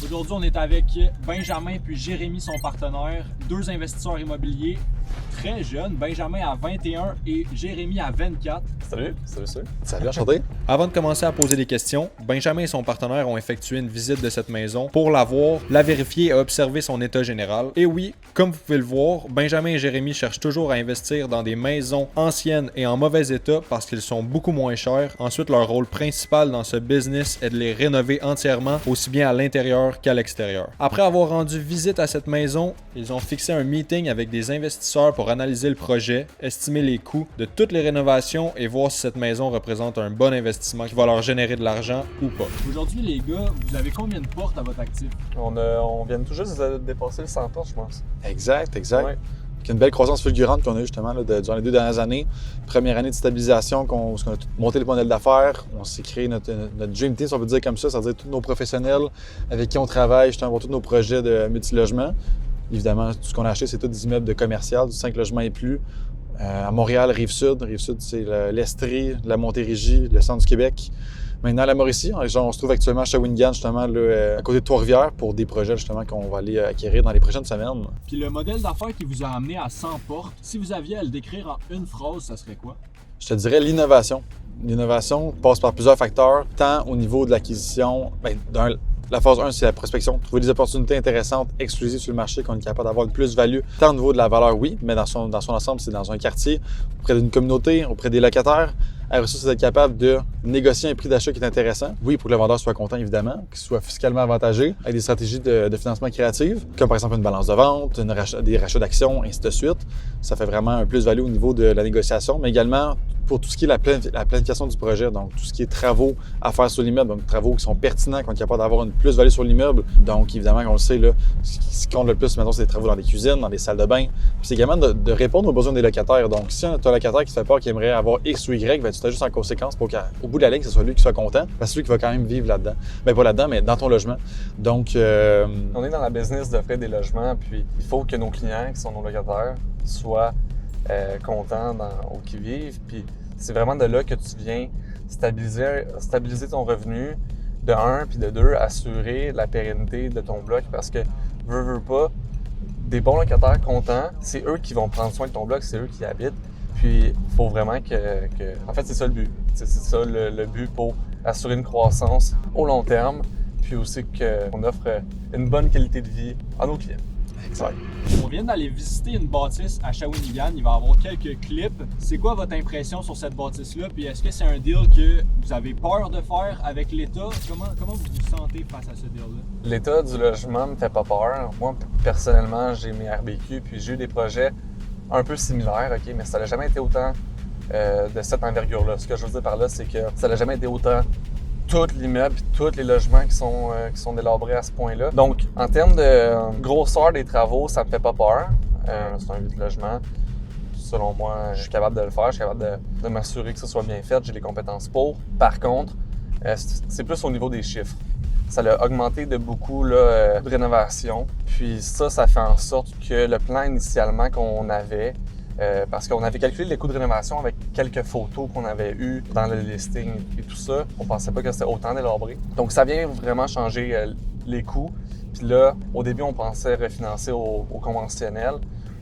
Aujourd'hui, on est avec Benjamin puis Jérémy, son partenaire, deux investisseurs immobiliers très jeunes. Benjamin à 21 et Jérémy à 24. Salut. Salut, enchanté. Avant de commencer à poser des questions, Benjamin et son partenaire ont effectué une visite de cette maison pour la voir, la vérifier et observer son état général. Et oui, comme vous pouvez le voir, Benjamin et Jérémy cherchent toujours à investir dans des maisons anciennes et en mauvais état parce qu'ils sont beaucoup moins chers. Ensuite, leur rôle principal dans ce business est de les rénover entièrement, aussi bien à l'intérieur qu'à l'extérieur. Après avoir rendu visite à cette maison, ils ont fixé un meeting avec des investisseurs pour analyser le projet, estimer les coûts de toutes les rénovations et voir si cette maison représente un bon investissement qui va leur générer de l'argent ou pas. Aujourd'hui, les gars, vous avez combien de portes à votre actif? On vient tout juste de dépasser le 100 portes, je pense. Exact. Ouais. Une belle croissance fulgurante qu'on a eu justement là, durant les 2 dernières années. Première année de stabilisation, on a monté le modèle d'affaires, on s'est créé notre Dream Team, si on peut dire comme ça, c'est-à-dire tous nos professionnels avec qui on travaille justement pour tous nos projets de multilogement. Évidemment, tout ce qu'on a acheté, c'est tous des immeubles de commercial, du 5 logements et plus. À Montréal, Rive-Sud. Rive-Sud, c'est l'Estrie, la Montérégie, le centre du Québec. Maintenant, à la Mauricie, on se trouve actuellement à Shawinigan, justement, là, à côté de Trois-Rivières, pour des projets justement qu'on va aller acquérir dans les prochaines semaines. Puis le modèle d'affaires qui vous a amené à 100 portes, si vous aviez à le décrire en une phrase, ça serait quoi? Je te dirais l'innovation. L'innovation passe par plusieurs facteurs, tant au niveau de l'acquisition. La phase 1, c'est la prospection. Trouver des opportunités intéressantes, exclusives sur le marché, qu'on est capable d'avoir une plus-value, tant au niveau de la valeur, oui, mais dans son ensemble, c'est dans un quartier, auprès d'une communauté, auprès des locataires. Après ça, c'est d'être capable de négocier un prix d'achat qui est intéressant. Oui, pour que le vendeur soit content, évidemment, qu'il soit fiscalement avantagé, avec des stratégies de financement créatives, comme par exemple une balance de vente, des rachats d'actions, ainsi de suite. Ça fait vraiment un plus-value au niveau de la négociation, mais également pour tout ce qui est la planification du projet, donc tout ce qui est travaux à faire sur l'immeuble, donc travaux qui sont pertinents, qu'on est capable d'avoir une plus-value sur l'immeuble. Donc, évidemment, comme on le sait, là, ce qui compte le plus, maintenant, c'est des travaux dans les cuisines, dans les salles de bain. Puis c'est également de répondre aux besoins des locataires. Donc, si tu as un locataire qui te fait peur, qui aimerait avoir X ou Y, ben, tu t'ajustes en conséquence pour qu'au bout de la ligne, ce soit lui qui soit content, parce que c'est lui qui va quand même vivre là-dedans. Bien, pas là-dedans, mais dans ton logement. Donc, On est dans la business d'offrir des logements, puis il faut que nos clients, qui sont nos locataires, soient contents où qu'ils vivent. Puis c'est vraiment de là que tu viens stabiliser ton revenu, de 1, puis de 2, assurer la pérennité de ton bloc, parce que, veux pas, des bons locataires contents, c'est eux qui vont prendre soin de ton bloc, c'est eux qui y habitent. Puis, il faut vraiment En fait, c'est ça le but. C'est ça le but pour assurer une croissance au long terme, puis aussi qu'on offre une bonne qualité de vie à nos clients. exact. On vient d'aller visiter une bâtisse à Shawinigan. Il va y avoir quelques clips. C'est quoi votre impression sur cette bâtisse-là? Puis est-ce que c'est un deal que vous avez peur de faire avec l'État? Comment vous vous sentez face à ce deal-là? L'état du logement me fait pas peur. Moi, personnellement, j'ai mes RBQ, puis j'ai eu des projets un peu similaires, OK, mais ça n'a jamais été autant de cette envergure-là. Ce que je veux dire par là, c'est que ça n'a jamais été autant tout l'immeuble et tous les logements qui sont délabrés à ce point-là. Donc, en termes de grosseur des travaux, ça me fait pas peur. C'est un 8 logements. Selon moi, je suis capable de le faire. Je suis capable de m'assurer que ça soit bien fait. J'ai les compétences pour. Par contre, c'est plus au niveau des chiffres. Ça a augmenté de beaucoup de rénovation. Puis ça fait en sorte que le plan initialement qu'on avait, parce qu'on avait calculé les coûts de rénovation avec quelques photos qu'on avait eues dans le listing et tout ça. On pensait pas que c'était autant délabré. Donc, ça vient vraiment changer les coûts. Puis là, au début, on pensait refinancer au conventionnel.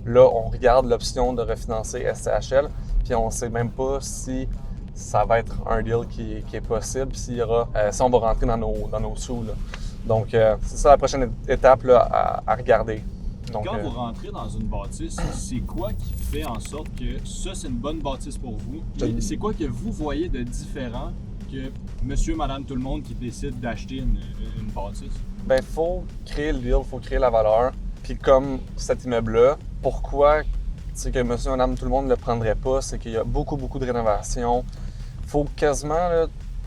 Là, on regarde l'option de refinancer SCHL. Puis on sait même pas si ça va être un deal qui est possible, puis si on va rentrer dans nos sous. Là. Donc, c'est ça la prochaine étape là, à regarder. Donc, quand vous rentrez dans une bâtisse, c'est quoi qui fait en sorte que ça, c'est une bonne bâtisse pour vous? C'est quoi que vous voyez de différent que monsieur, madame, tout le monde qui décide d'acheter une bâtisse? Bien, il faut créer le deal, il faut créer la valeur. Puis comme cet immeuble-là, pourquoi que monsieur, madame, tout le monde ne le prendrait pas? C'est qu'il y a beaucoup de rénovations. Il faut quasiment, là,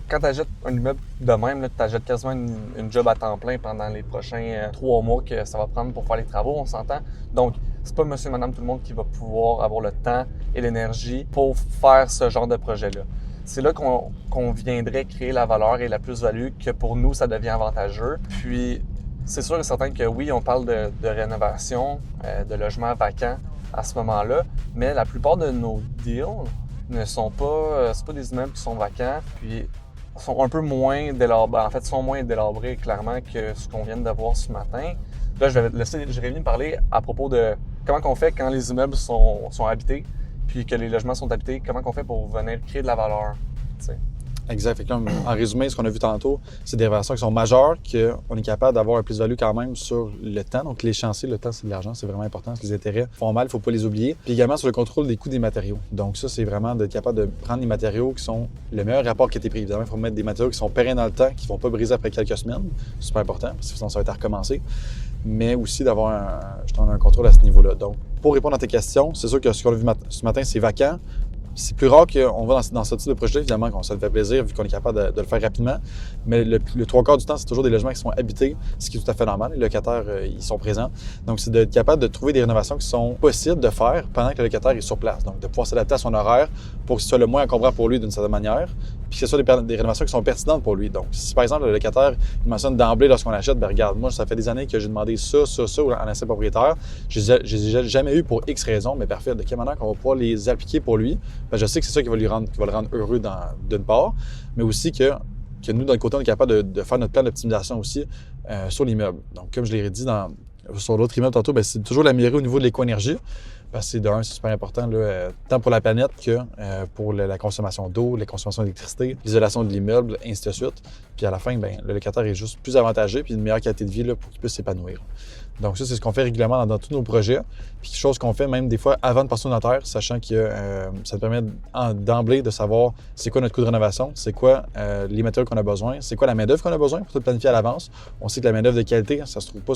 quand tu achètes un immeuble de même, tu achètes quasiment une job à temps plein pendant les prochains 3 mois que ça va prendre pour faire les travaux, on s'entend. Donc, c'est pas monsieur, madame, tout le monde qui va pouvoir avoir le temps et l'énergie pour faire ce genre de projet-là. C'est là qu'on viendrait créer la valeur et la plus-value, que pour nous, ça devient avantageux. Puis, c'est sûr et certain que oui, on parle de rénovation, de logements vacants à ce moment-là, mais la plupart de nos deals ne sont pas, c'est pas des immeubles qui sont vacants. Puis, sont un peu moins délabrés. En fait, sont moins délabrés clairement que ce qu'on vient de voir ce matin. Là, je vais laisser Jérémy me parler à propos de comment on fait quand les immeubles sont habités, puis que les logements sont habités, comment on fait pour venir créer de la valeur. T'sais. Exact. Fait que là, en résumé, ce qu'on a vu tantôt, c'est des rénovations qui sont majeures, qu'on est capable d'avoir un plus-value quand même sur le temps. Donc, l'échéancier, le temps, c'est de l'argent, c'est vraiment important. Les intérêts font mal, il ne faut pas les oublier. Puis également sur le contrôle des coûts des matériaux. Donc, ça, c'est vraiment d'être capable de prendre les matériaux qui sont le meilleur rapport qualité-prix. Évidemment, il faut mettre des matériaux qui sont pérennes dans le temps, qui ne vont pas briser après quelques semaines. C'est super important, parce que sinon, ça va être à recommencer. Mais aussi d'avoir un contrôle à ce niveau-là. Donc, pour répondre à tes questions, c'est sûr que ce qu'on a vu ce matin, c'est vacant. C'est plus rare qu'on va dans ce type de projet, évidemment, ça nous fait plaisir vu qu'on est capable de le faire rapidement. Mais le 3/4 du temps, c'est toujours des logements qui sont habités, ce qui est tout à fait normal. Les locataires, ils sont présents. Donc, c'est d'être capable de trouver des rénovations qui sont possibles de faire pendant que le locataire est sur place. Donc, de pouvoir s'adapter à son horaire pour que ce soit le moins encombrant pour lui d'une certaine manière, puis que ce soit des rénovations qui sont pertinentes pour lui. Donc, si par exemple, le locataire il mentionne d'emblée lorsqu'on achète, bien regarde, moi, ça fait des années que j'ai demandé ça en ancien propriétaire. Je les ai jamais eu pour X raisons, mais parfait. De quelle manière qu'on va pouvoir les appliquer pour lui? Bien, je sais que c'est ça qui va le rendre heureux d'une part, mais aussi que nous, d'un côté, on est capable de faire notre plan d'optimisation aussi sur l'immeuble. Donc, comme je l'ai dit sur l'autre immeuble tantôt, bien, c'est toujours l'améliorer au niveau de l'éco-énergie. Parce que c'est super important, là, tant pour la planète que pour la consommation d'eau, la consommation d'électricité, l'isolation de l'immeuble, ainsi de suite. Puis à la fin, bien, le locataire est juste plus avantagé puis une meilleure qualité de vie là, pour qu'il puisse s'épanouir. Donc ça, c'est ce qu'on fait régulièrement dans tous nos projets. Puis quelque chose qu'on fait même des fois avant de passer au notaire, sachant que ça te permet d'emblée de savoir c'est quoi notre coût de rénovation, c'est quoi les matériaux qu'on a besoin, c'est quoi la main-d'œuvre qu'on a besoin pour tout planifier à l'avance. On sait que la main-d'œuvre de qualité, ça se trouve pas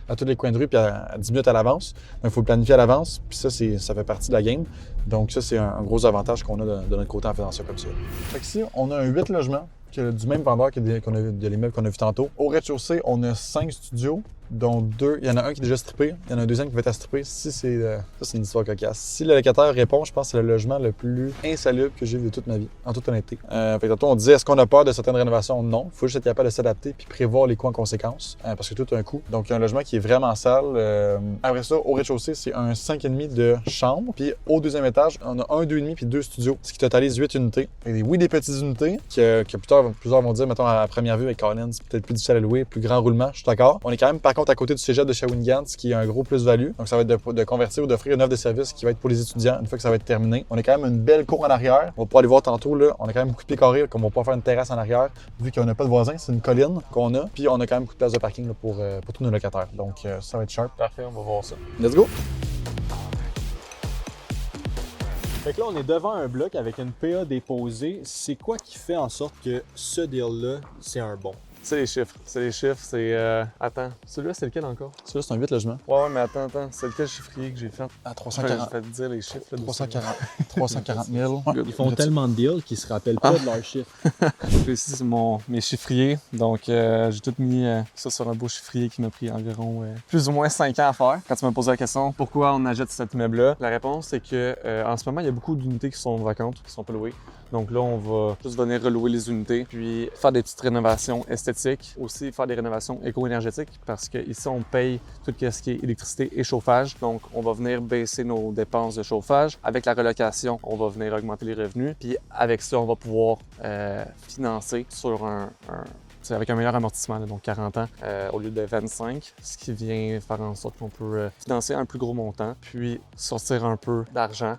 à tous les coins de rue puis à 10 minutes à l'avance. Donc il faut le planifier à l'avance, puis ça fait partie de la game. Donc ça, c'est un gros avantage qu'on a de notre côté en faisant ça comme ça. Fait ici, on a 8 logements du même vendeur que de l'immeuble qu'on a vu tantôt. Au rez-de-chaussée, on a 5 studios, dont 2. Il y en a un qui est déjà strippé. Il y en a un deuxième qui va être à stripper. Ça, c'est une histoire cocasse. Si le locataire répond, je pense que c'est le logement le plus insalubre que j'ai vu de toute ma vie, en toute honnêteté. Fait que tantôt, on disait, est-ce qu'on a peur de certaines rénovations? Non. Il faut juste être capable de s'adapter puis prévoir les coûts en conséquence, parce que tout a un coût. Donc, il y a un logement qui est vraiment sale. Après ça, au rez-de-chaussée, c'est un 5,5 de chambre. Puis au deuxième étage, on a un 2,5 puis 2 studios, ce qui totalise 8 unités. Et oui, des petites unités que plusieurs vont dire, mettons, à première vue avec Collins, c'est peut-être plus difficile à louer, plus grand roulement, je suis d'accord. On est quand même, par contre, à côté du cégep de Shawinigan, ce qui est un gros plus-value. Donc, ça va être de convertir ou d'offrir une offre de service qui va être pour les étudiants une fois que ça va être terminé. On a quand même une belle cour en arrière. On va pouvoir aller voir tantôt, là, on a quand même beaucoup de pieds carrés, comme on va pouvoir faire une terrasse en arrière, vu qu'on n'a pas de voisins, c'est une colline qu'on a. Puis, on a quand même beaucoup de place de parking là, pour tous nos locataires. Donc, ça va être sharp. Parfait, on va voir ça. Let's go! Fait que là, on est devant un bloc avec une PA déposée. C'est quoi qui fait en sorte que ce deal-là, c'est un bon? C'est les chiffres. Attends, celui-là, c'est lequel encore? Celui-là, c'est un 8 logements. Ouais, mais attends. C'est lequel chiffrier que j'ai fait? À 340. Je vais te dire les chiffres. Là, 340 000. Ils font tellement de deals qu'ils se rappellent pas de leurs chiffres. Ici, c'est mes chiffriers. Donc, j'ai tout mis ça sur un beau chiffrier qui m'a pris environ plus ou moins 5 ans à faire. Quand tu m'as posé la question, pourquoi on achète cet immeuble-là? La réponse, c'est que en ce moment, il y a beaucoup d'unités qui sont vacantes, qui sont pas louées. Donc là, on va juste venir relouer les unités, puis faire des petites rénovations esthétiques, aussi faire des rénovations éco-énergétiques, parce qu'ici, on paye tout ce qui est électricité et chauffage. Donc, on va venir baisser nos dépenses de chauffage. Avec la relocation, on va venir augmenter les revenus. Puis avec ça, on va pouvoir financer sur avec un meilleur amortissement, donc 40 ans au lieu de 25, ce qui vient faire en sorte qu'on peut financer un plus gros montant, puis sortir un peu d'argent.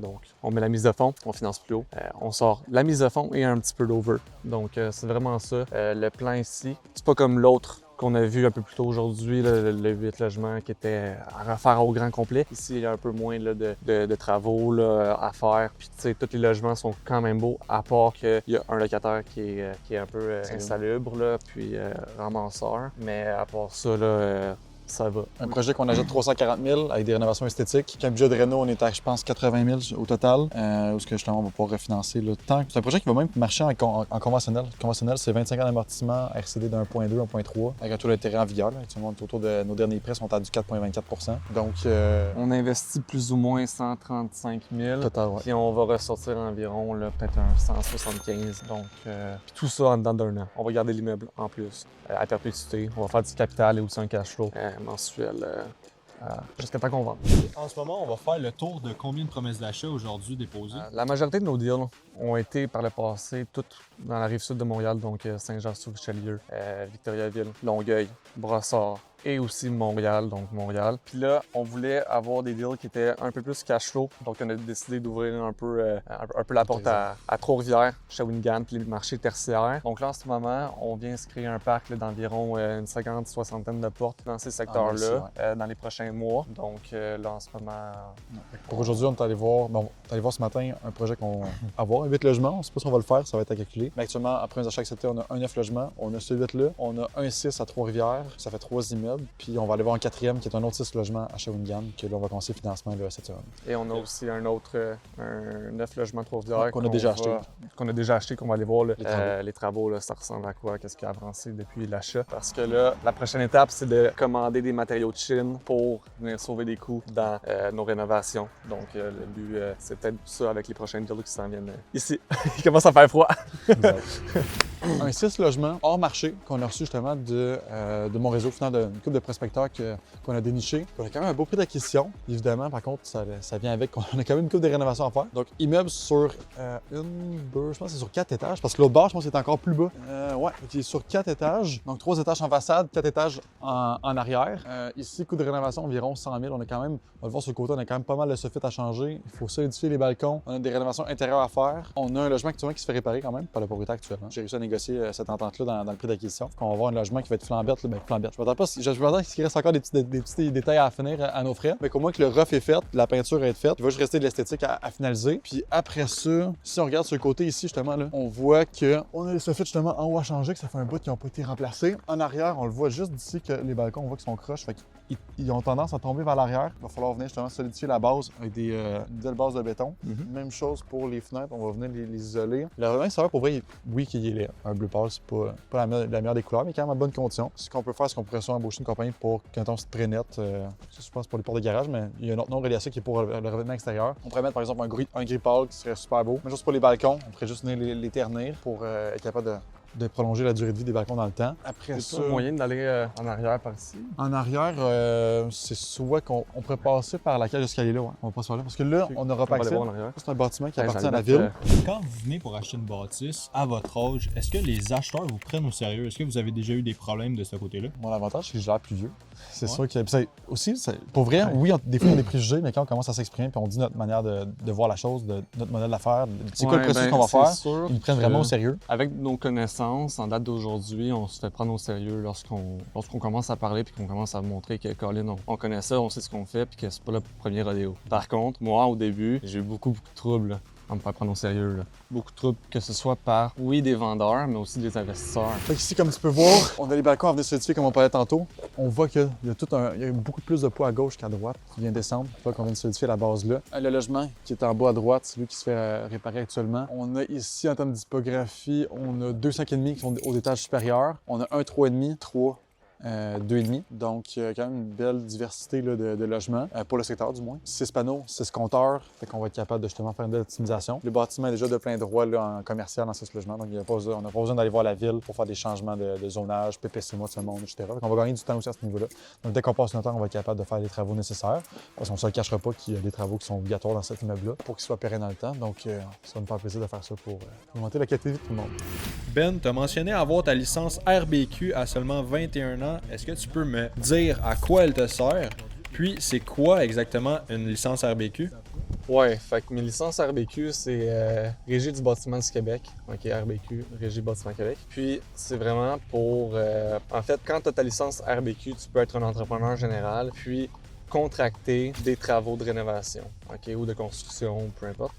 Donc, on met la mise de fonds, on finance plus haut. On sort la mise de fonds et un petit peu d'over. Donc, c'est vraiment ça. Le plan ici, c'est pas comme l'autre qu'on a vu un peu plus tôt aujourd'hui, le 8 logements qui était à refaire au grand complet. Ici, il y a un peu moins là, de travaux là, à faire. Puis, tu sais, tous les logements sont quand même beaux, à part qu'il y a un locataire qui est un peu insalubre, là, puis ramasseur. Mais à part ça, là, ça va. Un projet qu'on achète 340 000 avec des rénovations esthétiques. Qu'un budget de réno, on est à, je pense, 80 000 au total. Où justement, on va pouvoir refinancer le temps. C'est un projet qui va même marcher en conventionnel. Le conventionnel, c'est 25 ans d'amortissement, RCD de 1,2, 1,3, avec un taux d'intérêt en vigueur. Là. Autour de nos derniers prêts sont à du 4,24 %. Donc, on investit plus ou moins 135 000. Total, ouais. Puis on va ressortir environ peut-être un 175. Donc, puis tout ça en dedans d'un an. On va garder l'immeuble en plus à perpétuité. On va faire du capital et aussi un cash flow mensuel jusqu'à temps qu'on vende. En ce moment, on va faire le tour de combien de promesses d'achat aujourd'hui déposées? La majorité de nos deals ont été par le passé toutes dans la rive sud de Montréal, donc Saint-Jean-sur-Richelieu, Victoriaville, Longueuil, Brossard et aussi Montréal, donc Montréal. Puis là, on voulait avoir des deals qui étaient un peu plus cash flow, donc on a décidé d'ouvrir un peu la porte à Trois-Rivières, Shawinigan, puis les marchés tertiaires. Donc là, en ce moment, on vient se créer un parc d'environ une 50-60aine de portes dans ces secteurs-là dans les prochains mois. Donc là, en ce moment... Pour aujourd'hui, on est allé voir, ce matin un projet qu'on va avoir, 8 logements. On ne sait pas si on va le faire, ça va être à calculer. Mais actuellement, après les achats acceptés, on a un 9 logements. On a ce 8-là. On a un 6 à Trois-Rivières. Ça fait 3 immeubles. Puis on va aller voir un 4e qui est un autre 6 logements à Shawinigan, que là, on va commencer le financement là, cette semaine. Et on a aussi un autre, un 9 logements à Trois-Rivières qu'on a déjà acheté. Qu'on a déjà acheté, qu'on va aller voir les travaux. Là, ça ressemble à quoi? Qu'est-ce qui a avancé depuis l'achat? Parce que là, la prochaine étape, c'est de commander des matériaux de Chine pour venir sauver des coûts dans nos rénovations. Donc le but, c'est peut-être ça avec les prochains deals qui s'en viennent ici. Il commence à faire froid. Un 6 logements hors marché qu'on a reçu justement de mon réseau, finalement, d'une couple de prospecteurs qu'on a déniché. On a quand même un beau prix d'acquisition, évidemment. Par contre, ça vient avec qu'on a quand même une couple de rénovations à faire. Donc, immeuble sur je pense que c'est sur 4 étages, parce que l'autre bord, je pense que c'est encore plus bas. Ouais, il est sur 4 étages. Donc, 3 étages en façade, 4 étages en arrière. Ici, coût de rénovation environ 100 000. On a quand même, on va le voir sur le côté, on a quand même pas mal de soffit à changer. Il faut solidifier les balcons. On a des rénovations intérieures à faire. On a un logement actuellement qui se fait réparer quand même par le propriétaire actuellement. J'ai réussi à négocier cette entente-là dans le prix d'acquisition. On va avoir un logement qui va être flambette. Flambette. Je m'attends qu'il reste encore des petits détails à finir à nos frais. Mais qu'au moins que le rough est fait, la peinture est faite. Il va juste rester de l'esthétique à finaliser. Puis après ça, si on regarde sur le côté ici, justement, là, on voit qu'on a les soffits justement en haut à changer, que ça fait un bout qui n'ont pas été remplacés. En arrière, on le voit juste d'ici que les balcons, on voit qu'ils sont croches. Fait qu'ils ont tendance à tomber vers l'arrière. Il va falloir venir justement solidifier la base avec une nouvelle base de béton. Même chose pour les fenêtres, on va venir les isoler. Le revêtement extérieur, pour vrai, oui qu'il est laid. Un bleu pâle, c'est pas la meilleure des couleurs, mais quand même en bonne condition. Ce qu'on peut faire, c'est qu'on pourrait soit embaucher une compagnie pour qu'un ton se prénette. Je pense pour les portes de garage, mais il y a un autre nom relié à ça qui est pour le revêtement extérieur. On pourrait mettre par exemple un gris pâle qui serait super beau. Mais juste pour les balcons, on pourrait juste venir les ternir pour être capable de prolonger la durée de vie des balcons dans le temps. Après ça, un moyen d'aller en arrière par ici? En arrière, c'est soit qu'on pourrait passer par la cage d'escalier là, ouais. On va passer par là. Parce que là, on n'aura pas accès. C'est un bâtiment qui appartient à la ville. Quand vous venez pour acheter une bâtisse, à votre âge, est-ce que les acheteurs vous prennent au sérieux? Est-ce que vous avez déjà eu des problèmes de ce côté-là? Mon avantage, c'est que je l'air plus vieux. C'est sûr que. Pour vrai, oui, des fois, on a des préjugés, mais quand on commence à s'exprimer puis on dit notre manière de voir la chose, notre modèle d'affaires, c'est quoi le processus qu'on va faire, ils nous prennent vraiment au sérieux. Avec nos connaissances, en date d'aujourd'hui, on se fait prendre au sérieux lorsqu'on commence à parler puis qu'on commence à montrer que Colin, on connaît ça, on sait ce qu'on fait puis que c'est pas le premier rodéo. Par contre, moi, au début, j'ai eu beaucoup de troubles là, à me faire prendre au sérieux. Là. Beaucoup de troubles, que ce soit par, oui, des vendeurs, mais aussi des investisseurs. Fait ici, comme tu peux voir, on a les balcons à venir solidifier comme on parlait tantôt. On voit qu'il y a beaucoup plus de poids à gauche qu'à droite qui vient descendre. On voit qu'on vient de solidifier la base là. Le logement qui est en bas à droite, c'est lui qui se fait réparer actuellement. On a ici, en termes de typographie, on a 2 5,5 qui sont aux étages supérieurs. On a un 3,5, 3. 2,5. Donc, quand même une belle diversité là, de logements, pour le secteur du moins. 6 panneaux, 6 compteurs, fait qu'on va être capable de justement faire une belle optimisation. Le bâtiment est déjà de plein droit là, en commercial dans ce logement, donc on n'a pas besoin d'aller voir la ville pour faire des changements de zonage, PPC, moi, tout le monde, etc. Donc, on va gagner du temps aussi à ce niveau-là. Donc, dès qu'on passe notre temps, on va être capable de faire les travaux nécessaires, parce qu'on ne se le cachera pas qu'il y a des travaux qui sont obligatoires dans cet immeuble-là pour qu'il soit pérenne dans le temps. Donc, ça va nous faire plaisir de faire ça pour augmenter la qualité de vie de tout le monde. Ben, tu as mentionné avoir ta licence RBQ à seulement 21 ans. Est-ce que tu peux me dire à quoi elle te sert? Puis, c'est quoi exactement une licence RBQ? Ouais, fait que mes licences RBQ, c'est Régie du bâtiment du Québec. OK, RBQ, Régie du bâtiment du Québec. Puis, c'est vraiment pour... en fait, quand tu as ta licence RBQ, tu peux être un entrepreneur général, puis contracter des travaux de rénovation, OK, ou de construction, peu importe.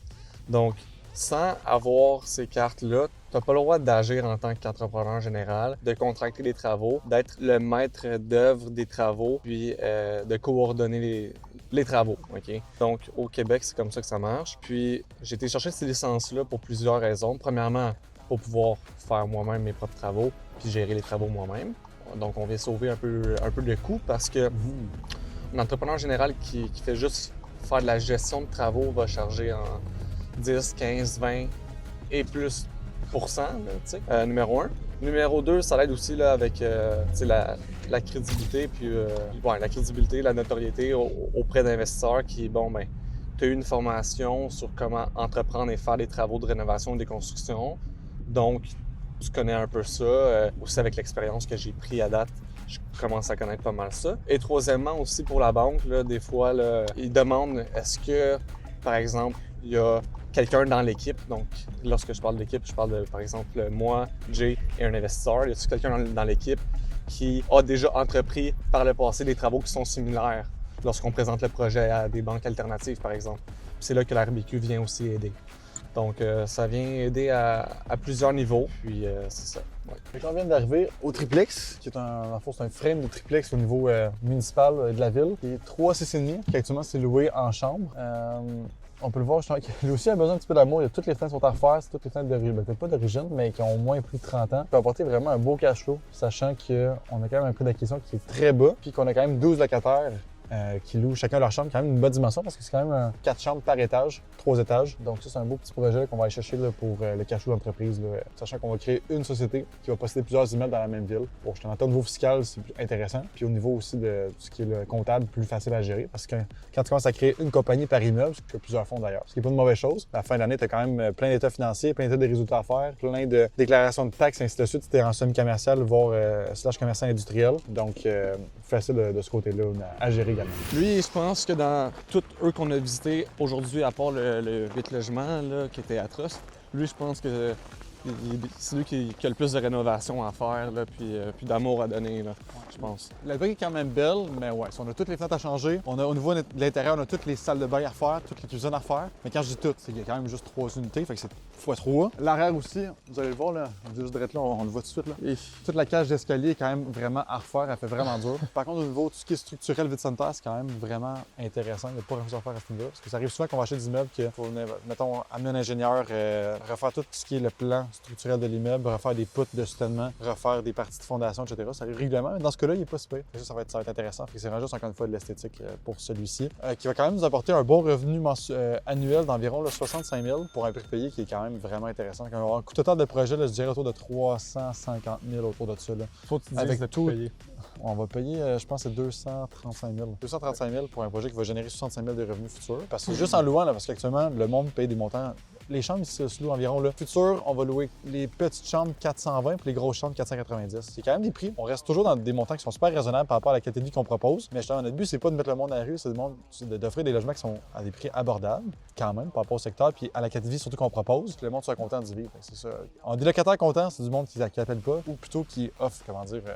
Donc, sans avoir ces cartes-là, tu n'as pas le droit d'agir en tant qu'entrepreneur général, de contracter les travaux, d'être le maître d'œuvre des travaux, puis de coordonner les travaux. Okay? Donc, au Québec, c'est comme ça que ça marche. Puis, j'ai été chercher ces licences-là pour plusieurs raisons. Premièrement, pour pouvoir faire moi-même mes propres travaux, puis gérer les travaux moi-même. Donc, on vient sauver un peu de coûts parce que un entrepreneur général qui fait juste faire de la gestion de travaux va charger en 10, 15, 20 et plus %, numéro 1. Numéro 2, ça l'aide aussi là, avec la crédibilité, puis la crédibilité, la notoriété auprès d'investisseurs qui, tu as eu une formation sur comment entreprendre et faire des travaux de rénovation et des constructions. Donc, tu connais un peu ça. Aussi avec l'expérience que j'ai pris à date, je commence à connaître pas mal ça. Et troisièmement, aussi pour la banque, là, des fois, là, ils demandent est-ce que, par exemple, il y a quelqu'un dans l'équipe. Donc, lorsque je parle d'équipe, je parle de, par exemple, moi, Jay et un investisseur. Y a-t-il quelqu'un dans l'équipe qui a déjà entrepris par le passé des travaux qui sont similaires lorsqu'on présente le projet à des banques alternatives, par exemple? C'est là que la RBQ vient aussi aider. Donc, ça vient aider à plusieurs niveaux, puis c'est ça. Ouais. On vient d'arriver au triplex, qui est c'est un frame de triplex au niveau municipal de la ville, qui est 3,6,5, qui actuellement c'est loué en chambre. On peut le voir, lui aussi a besoin un petit peu d'amour. Toutes les fenêtres sont à refaire, c'est toutes les fenêtres peut-être pas d'origine, mais qui ont au moins plus de 30 ans. Ça peut apporter vraiment un beau cash flow, sachant qu'on a quand même un prix d'acquisition qui est très bas, puis qu'on a quand même 12 locataires qui louent chacun leur chambre, quand même une bonne dimension parce que c'est quand même 4 chambres par étage, 3 étages. Donc ça, c'est un beau petit projet qu'on va aller chercher là, pour le cash flow d'entreprise, sachant qu'on va créer une société qui va posséder plusieurs immeubles dans la même ville. Pour justement, au niveau fiscal, c'est plus intéressant. Puis au niveau aussi de tout ce qui est le comptable, plus facile à gérer parce que quand tu commences à créer une compagnie par immeuble, ce que plusieurs font d'ailleurs, ce qui n'est pas une mauvaise chose. À la fin de l'année, tu as quand même plein d'états financiers, plein d'états de résultats à faire, plein de déclarations de taxes, ainsi de suite. Si tu es en semi-commercial, voire / commerçant industriel. Donc, facile de ce côté-là à gérer également. Lui, je pense que dans tous eux qu'on a visités aujourd'hui, à part le 8 logements là, qui était atroce, lui, je pense que c'est lui qui a le plus de rénovation à faire, là, puis d'amour à donner, là, je pense. La brique est quand même belle, mais ouais, on a toutes les fenêtres à changer. On a, au niveau de l'intérieur, on a toutes les salles de bain à refaire, toutes les cuisines à refaire. Mais quand je dis toutes, c'est qu'il y a quand même juste 3 unités, fait que c'est x3. L'arrière aussi, vous allez le voir, là, juste direct là, on le voit tout de suite. Là. Et toute la cage d'escalier est quand même vraiment à refaire, elle fait vraiment dur. Par contre, au niveau de tout ce qui est structurel, vide sanitaire, c'est quand même vraiment intéressant. Il n'y a pas grand-chose à faire à ce niveau-là. Parce que ça arrive souvent qu'on va acheter des immeubles qu'il faut, mettons, amener un ingénieur, refaire tout ce qui est le plan structurel de l'immeuble, refaire des poutres de soutènement, refaire des parties de fondation, etc. Ça arrive régulièrement. Mais dans ce cas-là, il n'est pas super. Ça va être intéressant. C'est vraiment juste encore une fois de l'esthétique pour celui-ci, qui va quand même nous apporter un bon revenu annuel d'environ 65 000 pour un prix payé qui est quand même vraiment intéressant. Quand on va avoir un coût total de projet, là, je dirais autour de 350 000 autour de ça. Là. Faut que tu dises avec tout payer. On va payer, je pense, c'est 235 000. 235 000 pour un projet qui va générer 65 000 de revenus futurs. Parce que juste en louant, là, parce qu'actuellement, le monde paye des montants. Les chambres ici se louent environ là. Futur, on va louer les petites chambres 420 puis les grosses chambres 490. C'est quand même des prix. On reste toujours dans des montants qui sont super raisonnables par rapport à la qualité de vie qu'on propose. Mais justement, notre but, c'est pas de mettre le monde à la rue, c'est d'offrir des logements qui sont à des prix abordables, quand même, par rapport au secteur, puis à la qualité de vie surtout qu'on propose, que le monde soit content d'y vivre. C'est ça. On dit locataire content, c'est du monde qui appelle pas, ou plutôt qui offre,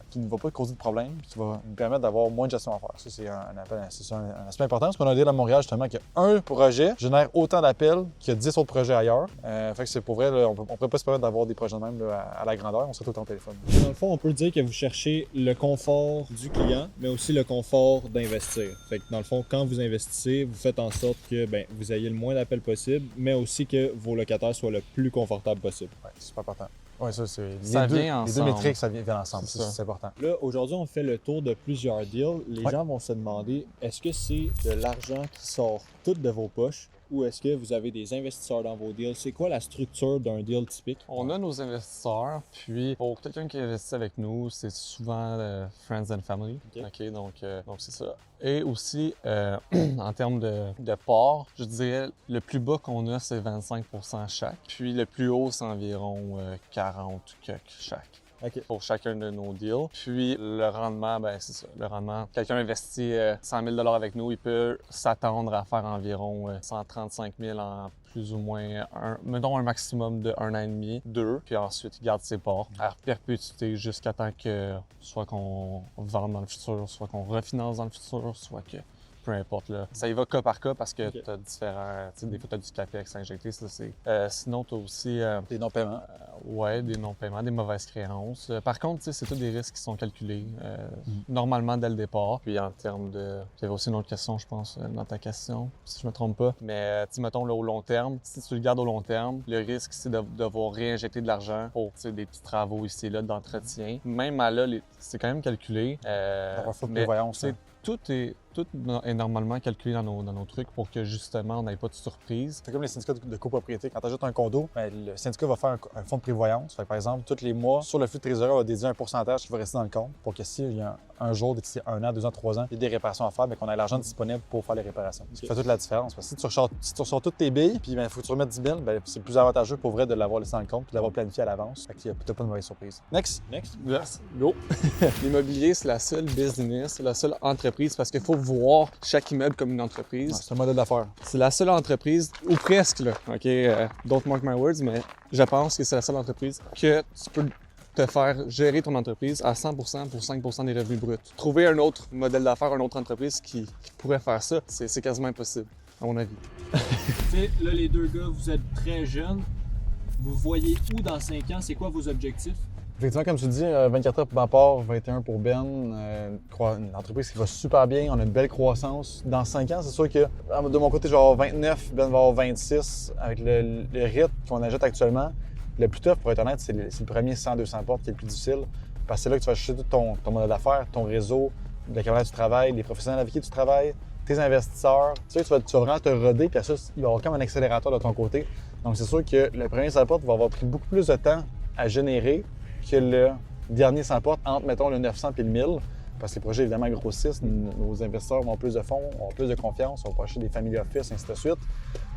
qui ne va pas causer de problème, qui va nous permettre d'avoir moins de gestion à faire. Ça, c'est un aspect important. Parce qu'on a dit à Montréal, justement, qu'un projet génère autant d'appels qu'il y a 10 autres projets ailleurs. Fait que c'est pour vrai, là, on pourrait pas se permettre d'avoir des projets de même là, à la grandeur, on serait tout le temps au téléphone. Dans le fond, on peut dire que vous cherchez le confort du client, mais aussi le confort d'investir. Fait que dans le fond, quand vous investissez, vous faites en sorte que vous ayez le moins d'appels possible, mais aussi que vos locataires soient le plus confortables possible. Oui, c'est super important. Oui, ça, c'est ça vient les deux métriques, ça vient ensemble. C'est important. Là, aujourd'hui, on fait le tour de plusieurs deals. Les gens vont se demander, est-ce que c'est de l'argent qui sort tout de vos poches ou est-ce que vous avez des investisseurs dans vos deals? C'est quoi la structure d'un deal typique? On a nos investisseurs, puis pour quelqu'un qui investit avec nous, c'est souvent Friends and Family. OK, donc c'est ça. Et aussi, en termes de part, je dirais le plus bas qu'on a, c'est 25% chaque. Puis le plus haut, c'est environ 40 chaque. Okay. Pour chacun de nos deals. Puis le rendement, c'est ça. Le rendement, quelqu'un investit 100 000 $ avec nous, il peut s'attendre à faire environ 135 000 en plus ou moins, mettons un maximum de 1 an et demi, 2, puis ensuite il garde ses parts à perpétuité jusqu'à temps que soit qu'on vende dans le futur, soit qu'on refinance dans le futur, soit que peu importe. Là. Ça y va cas par cas parce que tu as différents... Des fois, tu as du capex à injecter. Ça, sinon, tu as aussi... des non-paiements. Oui, des non-paiements, des mauvaises créances. Par contre, c'est tous des risques qui sont calculés normalement dès le départ. Puis en termes de... Il y avait aussi une autre question, je pense, dans ta question, si je me trompe pas. Mais mettons, là, au long terme, si tu le gardes au long terme, le risque, c'est de devoir réinjecter de l'argent pour des petits travaux ici et là d'entretien. Même à là, c'est quand même calculé. D'avoir faut de prévoyance. tout est normalement calculé dans nos trucs pour que justement on n'ait pas de surprise. C'est comme les syndicats de copropriété. Quand tu ajoutes un condo, le syndicat va faire un fonds de prévoyance. Fait que, par exemple, tous les mois, sur le flux de trésorerie, on va dédier un pourcentage qui va rester dans le compte pour que s'il y a un jour, d'ici 1 an, 2 ans, 3 ans, il y a des réparations à faire, mais qu'on ait l'argent disponible pour faire les réparations. Ça fait toute la différence. Parce que si tu ressors toutes tes billes, puis il faut que tu remettes 10 000, c'est plus avantageux pour vrai de l'avoir laissé dans le compte puis de l'avoir planifié à l'avance. Fait que t'as pas de mauvaise surprise. Next! Yes, go! L'immobilier, c'est la seule business, c'est la seule entreprise parce qu'il faut voir chaque immeuble comme une entreprise. C'est un modèle d'affaires. C'est la seule entreprise, ou presque, là, OK? Don't mark my words, mais je pense que c'est la seule entreprise que tu peux te faire gérer ton entreprise à 100% pour 5% des revenus bruts. Trouver un autre modèle d'affaires, une autre entreprise qui pourrait faire ça, c'est quasiment impossible, à mon avis. Tu sais, là, les deux gars, vous êtes très jeunes. Vous voyez où dans 5 ans? C'est quoi vos objectifs? Effectivement, comme tu dis, 24 heures pour ma part, 21 pour Ben. Une entreprise qui va super bien, on a une belle croissance. Dans 5 ans, c'est sûr que de mon côté, je vais avoir 29, Ben va avoir 26. Avec le rythme qu'on achète actuellement, le plus tough, pour être honnête, c'est le premier 100-200 portes qui est le plus difficile. Parce que c'est là que tu vas chercher tout ton modèle d'affaires, ton réseau, les camarades du travail, les professionnels avec qui tu travailles, tes investisseurs. Tu sais, tu vas vraiment te roder, puis à ça, il va y avoir comme un accélérateur de ton côté. Donc, c'est sûr que le premier 100 portes va avoir pris beaucoup plus de temps à générer que le dernier 100 portes entre, mettons, le 900 et le 1000. Parce que les projets, évidemment, grossissent. Nos investisseurs ont plus de fonds, ont plus de confiance, on va acheter des family office, ainsi de suite.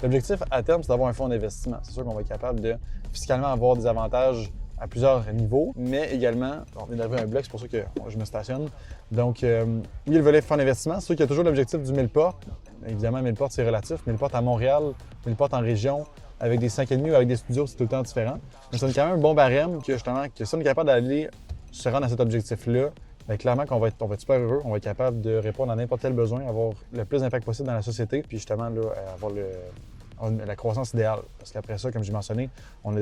L'objectif, à terme, c'est d'avoir un fonds d'investissement. C'est sûr qu'on va être capable de fiscalement avoir des avantages à plusieurs niveaux, mais également, on vient d'arriver à un bloc, c'est pour ça que je me stationne. Donc, oui, le volet fonds d'investissement, c'est sûr qu'il y a toujours l'objectif du 1000 portes. Évidemment, 1000 portes, c'est relatif. 1000 portes à Montréal, 1000 portes en région, avec des 5,5 ou avec des studios, c'est tout le temps différent. Mais c'est quand même un bon barème que, justement, que si on est capable d'aller se rendre à cet objectif-là, bien, clairement qu'on va être super heureux, on va être capable de répondre à n'importe quel besoin, avoir le plus d'impact possible dans la société, puis justement, là, avoir la croissance idéale. Parce qu'après ça, comme j'ai mentionné, on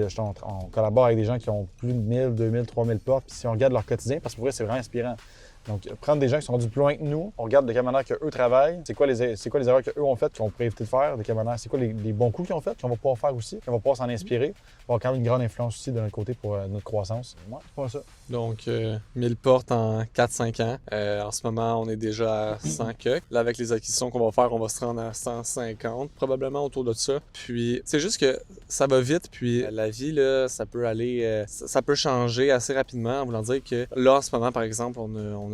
collabore avec des gens qui ont plus de 1000, 2000, 3000 portes, puis si on regarde leur quotidien, parce que pour vrai, c'est vraiment inspirant. Donc, prendre des gens qui sont rendus plus loin que nous, on regarde de quelle manière qu'eux travaillent, c'est quoi les erreurs qu'eux ont faites qu'on pourrait éviter de faire, de quelle manière, c'est quoi les bons coups qu'ils ont fait, qu'on va pouvoir faire aussi, qu'on va pouvoir s'en inspirer, va avoir quand même une grande influence aussi de notre côté pour notre croissance. Moi, c'est pas ça. Donc, 1000 portes en 4-5 ans. En ce moment, on est déjà à 100 cucs. Là, avec les acquisitions qu'on va faire, on va se rendre à 150, probablement autour de ça. Puis, c'est juste que ça va vite, puis la vie, là, ça peut aller... ça peut changer assez rapidement, en voulant dire que là, en ce moment, par exemple, on a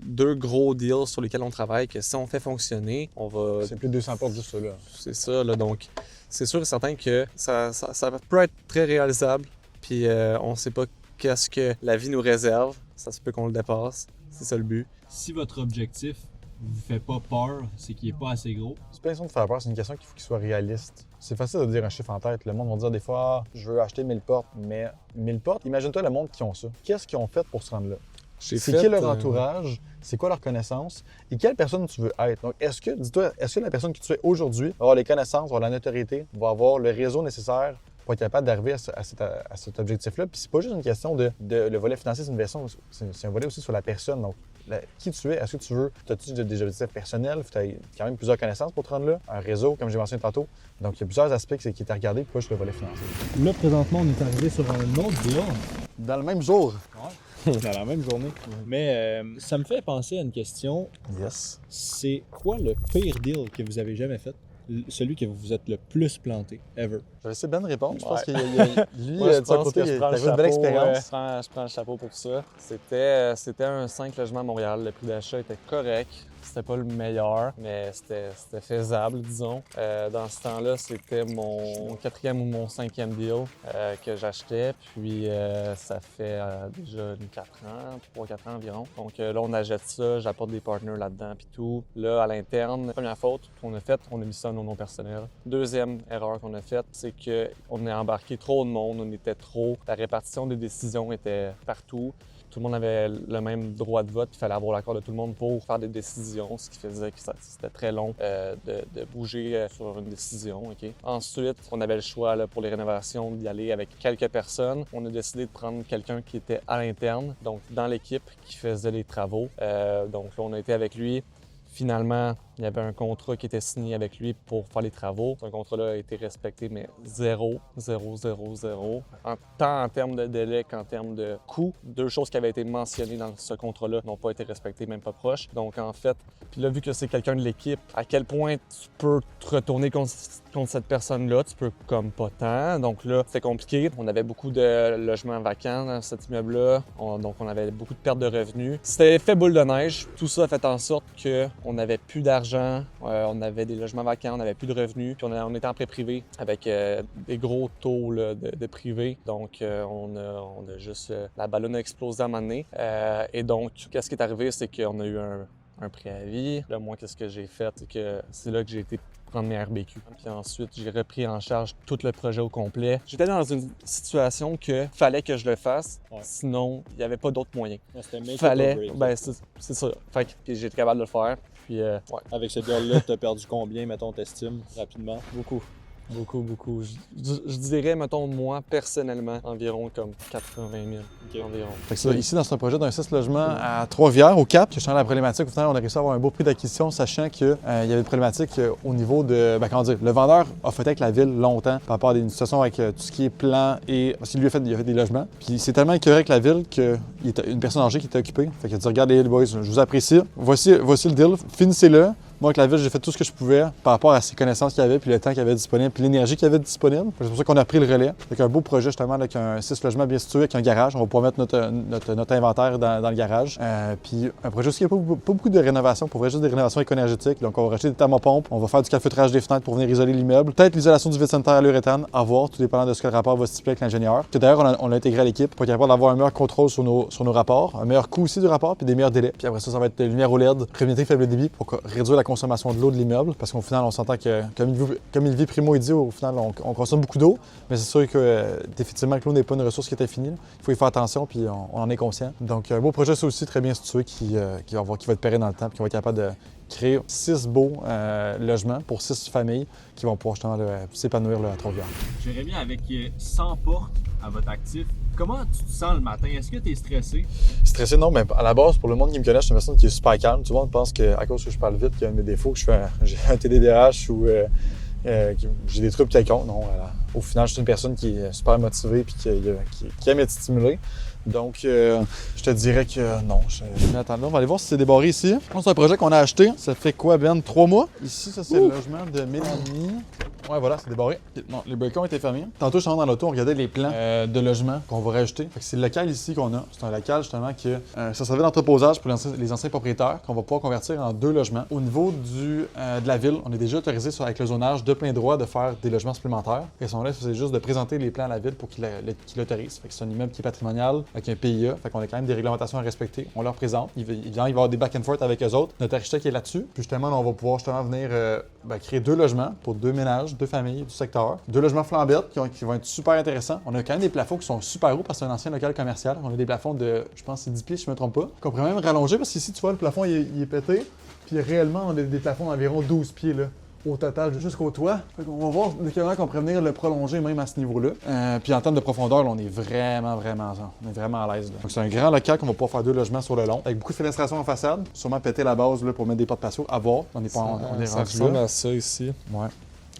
2 gros deals sur lesquels on travaille, que si on fait fonctionner, on va... C'est plus de 200 portes juste ça, là. C'est ça, là. Donc, c'est sûr et certain que ça peut être très réalisable, puis on ne sait pas qu'est-ce que la vie nous réserve. Ça se peut qu'on le dépasse. C'est ça le but. Si votre objectif vous fait pas peur, c'est qu'il est pas assez gros. C'est pas une question de faire peur, c'est une question qu'il faut qu'il soit réaliste. C'est facile de dire un chiffre en tête. Le monde va dire des fois, je veux acheter 1000 portes, mais 1000 portes, imagine-toi le monde qui ont ça. Qu'est-ce qu'ils ont fait pour se rendre là? C'est qui leur entourage? C'est quoi leur connaissance? Et quelle personne tu veux être? Donc, est-ce que la personne que tu es aujourd'hui va avoir les connaissances, va avoir la notoriété, va avoir le réseau nécessaire pour être capable d'arriver à cet objectif-là? Puis c'est pas juste une question de le volet financier, c'est un volet aussi sur la personne. Donc, qui tu es? Est-ce que tu veux... As-tu des objectifs personnels? Tu as quand même plusieurs connaissances pour te rendre là. Un réseau, comme j'ai mentionné tantôt. Donc, il y a plusieurs aspects qui est à regarder, pas juste le volet financier. Là, présentement, on est arrivé sur un autre deal. Dans le même jour. Dans la même journée. Mais ça me fait penser à une question. Yes. C'est quoi le pire deal que vous avez jamais fait? Celui que vous vous êtes le plus planté, ever? Je vais laisser Ben répondre. Je pense Ouais. qu'il lui, Moi, je de son pense côté, que je il prends a le une belle chapeau, expérience. je prends le chapeau pour ça. C'était un 5 logements à Montréal. Le prix d'achat était correct. C'était pas le meilleur, mais c'était faisable, disons. Dans ce temps-là, c'était mon 4e ou mon 5e deal que j'achetais. Puis ça fait déjà 3-4 ans environ. Donc là, on achète ça, j'apporte des partners là-dedans puis tout. Là, à l'interne, première faute qu'on a faite, on a mis ça dans nos noms personnels. Deuxième erreur qu'on a faite, c'est qu'on a embarqué trop de monde, on était trop. La répartition des décisions était partout. Tout le monde avait le même droit de vote, il fallait avoir l'accord de tout le monde pour faire des décisions, ce qui faisait que c'était très long de bouger sur une décision. Okay? Ensuite, on avait le choix là, pour les rénovations d'y aller avec quelques personnes. On a décidé de prendre quelqu'un qui était à l'interne, donc dans l'équipe qui faisait les travaux. Donc là, on a été avec lui. Finalement, Il y avait un contrat qui était signé avec lui pour faire les travaux. Ce contrat-là a été respecté, mais 0, 0, 0, 0. Tant en termes de délai qu'en termes de coût. 2 choses qui avaient été mentionnées dans ce contrat-là n'ont pas été respectées, même pas proche. Donc en fait, puis là, vu que c'est quelqu'un de l'équipe, à quel point tu peux te retourner contre cette personne-là, tu peux comme pas tant. Donc là, c'était compliqué. On avait beaucoup de logements vacants dans cet immeuble-là. Donc on avait beaucoup de pertes de revenus. C'était effet boule de neige. Tout ça a fait en sorte qu'on n'avait plus d'argent, on avait des logements vacants, on n'avait plus de revenus. Puis on était en prêt privé avec des gros taux là, de privé. Donc on a juste... la ballonne a explosé à un moment donné. Et donc, qu'est-ce qui est arrivé, c'est qu'on a eu un préavis. Là, moi, qu'est-ce que j'ai fait? C'est là que j'ai été prendre mes RBQ. Puis ensuite, j'ai repris en charge tout le projet au complet. J'étais dans une situation que fallait que je le fasse, sinon, il n'y avait pas d'autres moyens. C'était make Fallait, or break. ben c'est ça. Fait que puis j'ai été capable de le faire. Puis, ouais. Avec ce deal-là, tu as perdu combien, mettons, t'estimes, rapidement? Beaucoup. Je dirais, mettons, moi, personnellement, environ comme 80 000 environ. Fait que ça, ici, dans ce projet d'un 6 logements à Trois-Rivières, au Cap, que je sens la problématique, au final, on a réussi à avoir un beau prix d'acquisition, sachant qu'il y avait une problématique au niveau de, comment dire, le vendeur a fait avec la ville longtemps par rapport à une situation avec tout ce qui est plan et, parce qu'il lui a fait des logements. Puis c'est tellement écœuré avec la ville qu'il y a une personne âgée qui était occupée. Fait qu'il a dit, regardez les boys, je vous apprécie, voici le deal, finissez-le. Moi, avec la ville, j'ai fait tout ce que je pouvais par rapport à ses connaissances qu'il y avait, puis le temps qu'il y avait disponible, puis l'énergie qu'il y avait disponible. C'est pour ça qu'on a pris le relais. Avec un beau projet, justement, avec un 6 logements bien situé, avec un garage. On va pouvoir mettre notre inventaire dans le garage. Puis un projet aussi, il n'y a pas beaucoup de rénovations, pour vrai, juste des rénovations éco-énergétiques. Donc, on va racheter des thermopompes, on va faire du calfeutrage des fenêtres pour venir isoler l'immeuble. Peut-être l'isolation du vide sanitaire à l'uréthane, à voir, tout dépendant de ce que le rapport va stipuler avec l'ingénieur. D'ailleurs, on l'a intégré à l'équipe pour être capable d'avoir un meilleur contrôle sur nos rapports, un meilleur coût aussi du rapport, puis des meilleurs délais. Puis après ça va être lumière OLED, préventif faible débit pour réduire la consommation de l'eau de l'immeuble. Parce qu'au final, on s'entend que, comme il vit Primo, il dit, au final, on consomme beaucoup d'eau, mais c'est sûr que définitivement que l'eau n'est pas une ressource qui est infinie. Il faut y faire attention, puis on en est conscient. Donc, un beau projet, c'est aussi très bien situé, qui va être pérenne dans le temps, puis qui va être capable de créer 6 beaux logements pour 6 familles qui vont pouvoir justement s'épanouir à Trois-Rivières. Jérémy, avec 100 portes à votre actif, comment tu te sens le matin? Est-ce que tu es stressé? Stressé, non, mais à la base, pour le monde qui me connaît, je suis une personne qui est super calme. Tout le monde pense qu'à cause que je parle vite, qu'il y a un de mes défauts, que j'ai un TDAH ou j'ai des troubles quelconques. Non, au final, je suis une personne qui est super motivée et qui aime être stimulée. Donc, je te dirais que non. Attends, là, on va aller voir si c'est débarré ici. C'est un projet qu'on a acheté. Ça fait quoi, Ben? 3 mois? Ici, ça, c'est le logement de Mélanie. Ouais, voilà, c'est débarré. Non, les balcons étaient fermés. Tantôt, je suis rentré dans l'auto, on regardait les plans de logement qu'on va rajouter. Fait que c'est le local ici qu'on a. C'est un local, justement, que ça servait d'entreposage pour les anciens propriétaires qu'on va pouvoir convertir en 2 logements. Au niveau de la ville, on est déjà autorisé avec le zonage de plein droit de faire des logements supplémentaires. Et sont là, c'est juste de présenter les plans à la ville pour qu'ils l'autorisent. Fait que c'est un immeuble qui est patrimonial, avec un PIA. Fait qu'on a quand même des réglementations à respecter. On leur présente. Il va y avoir des back and forth avec eux autres. Notre architecte est là-dessus. Puis justement, on va pouvoir venir créer 2 logements pour 2 ménages, 2 familles du secteur. 2 logements flambettes qui vont être super intéressants. On a quand même des plafonds qui sont super hauts parce que c'est un ancien local commercial. On a des plafonds de, je pense, c'est 10 pieds, si je me trompe pas. Qu'on pourrait même rallonger parce qu'ici, tu vois, le plafond, il est pété. Puis réellement, on a des plafonds d'environ 12 pieds, là, au total, jusqu'au toit. Fait qu'on va voir qu'on pourrait venir le prolonger même à ce niveau-là. Puis en termes de profondeur, là, on est vraiment à l'aise. Donc c'est un grand local qu'on va pouvoir faire 2 logements sur le long, avec beaucoup de fenestration en façade. Sûrement péter la base là, pour mettre des portes patio à voir. On est rendu là. À ça ici. Ouais.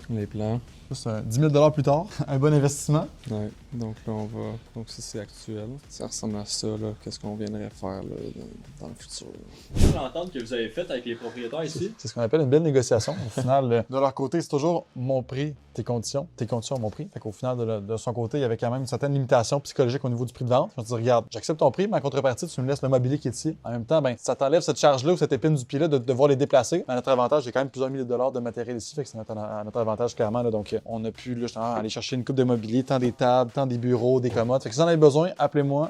Les plans. Ça, c'est 10 000 plus tard. Un bon investissement. Ouais. Donc là, on va. Donc ça, c'est actuel. Ça ressemble à ça, là. Qu'est-ce qu'on viendrait faire là, dans le futur. Je peux l'entendre que vous avez fait avec les propriétaires ici. C'est ce qu'on appelle une belle négociation. Au final, de leur côté, c'est toujours mon prix, tes conditions, mon prix. Fait qu'au final, de son côté, il y avait quand même une certaine limitation psychologique au niveau du prix de vente. Je me dis, regarde, j'accepte ton prix, mais en contrepartie, tu me laisses le mobilier qui est ici. En même temps, ben, ça t'enlève cette charge-là ou cette épine du pied-là de devoir les déplacer. À notre avantage, j'ai quand même plusieurs milliers de dollars de matériel ici. Fait que c'est à notre avantage, clairement. Là. Donc, on a pu là, aller chercher une coupe de mobilier, tant des tables, tant des bureaux, des commodes. Fait que si vous en avez besoin, appelez-moi.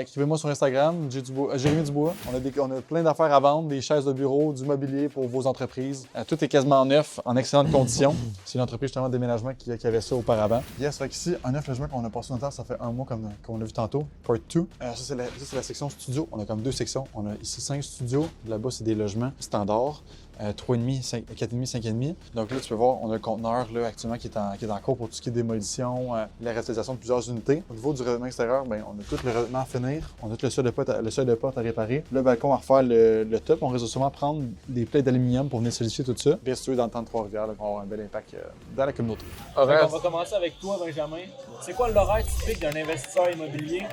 Écrivez-moi sur Instagram, Jérémy Dubois. On a plein d'affaires à vendre, des chaises de bureau, du mobilier pour vos entreprises. Tout est quasiment neuf, en excellentes conditions. C'est une entreprise justement de déménagement qui avait ça auparavant. Yes, fait qu'ici, un 9 logements qu'on a passé longtemps, ça fait 1 mois comme on l'a vu tantôt. Part 2. Ça, c'est la section studio. On a comme 2 sections. On a ici 5 studios. Là-bas, c'est des logements standards. 3,5, 4,5, 5,5. Donc là, tu peux voir, on a un conteneur là, actuellement actuellement qui est en cours pour tout ce qui est démolition, la réalisation de plusieurs unités. Au niveau du revêtement extérieur, bien, on a tout le revêtement à finir, on a tout le seuil de porte à réparer, le balcon à refaire le top. On risque sûrement prendre des plaques d'aluminium pour venir solidifier tout ça. Bien sûr, dans le temps de Trois-Rivières, on va avoir un bel impact dans la communauté. On va commencer avec toi, Benjamin. C'est quoi l'horaire typique d'un investisseur immobilier